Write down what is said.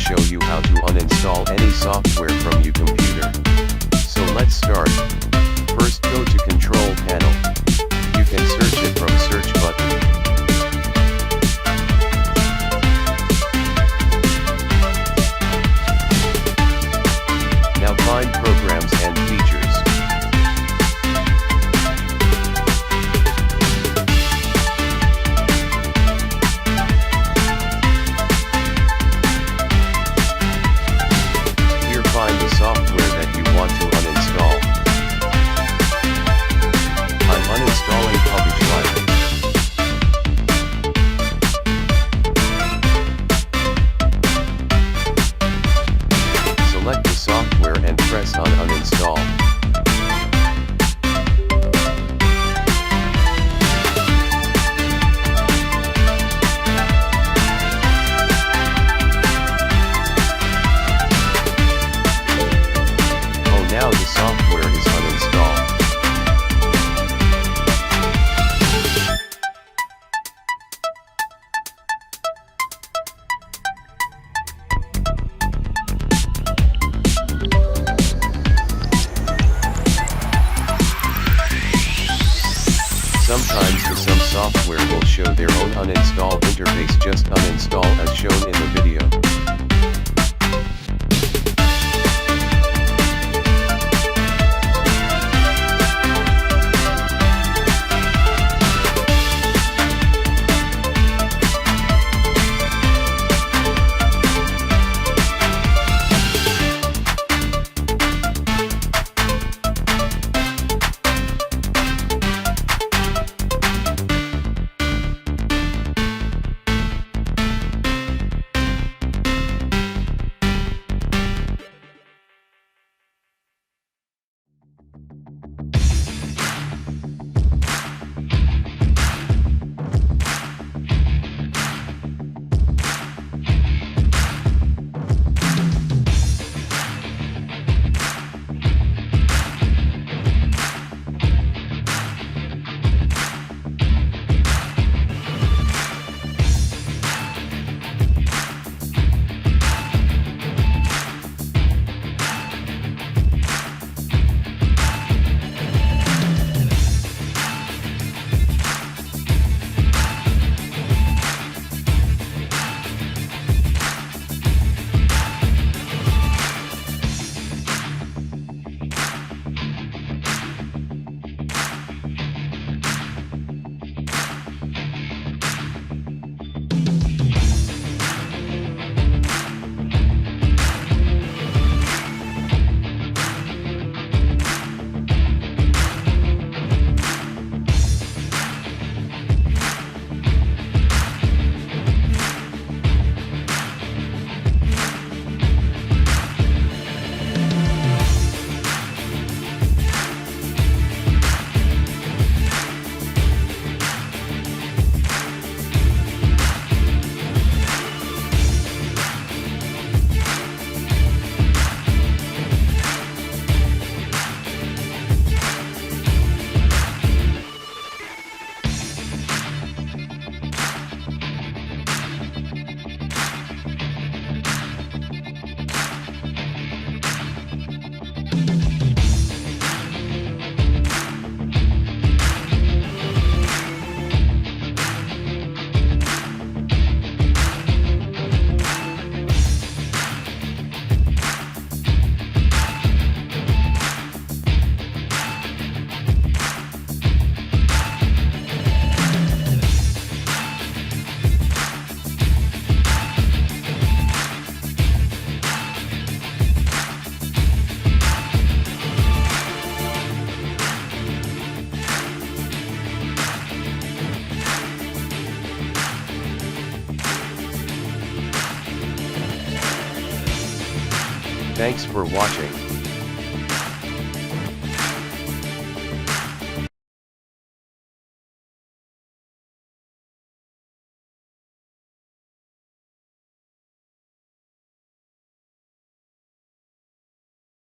show you how to uninstall any software from your computer. So let's start. First go to Control Panel. You can search it from Search button. Now find Programs and Features. Find the software that you want to uninstall. I'm uninstalling Publish Live. Select the software and press on Uninstall. Now the software is uninstalled. Sometimes some software will show their own uninstall interface. Just uninstall as shown in the video. Thanks for watching.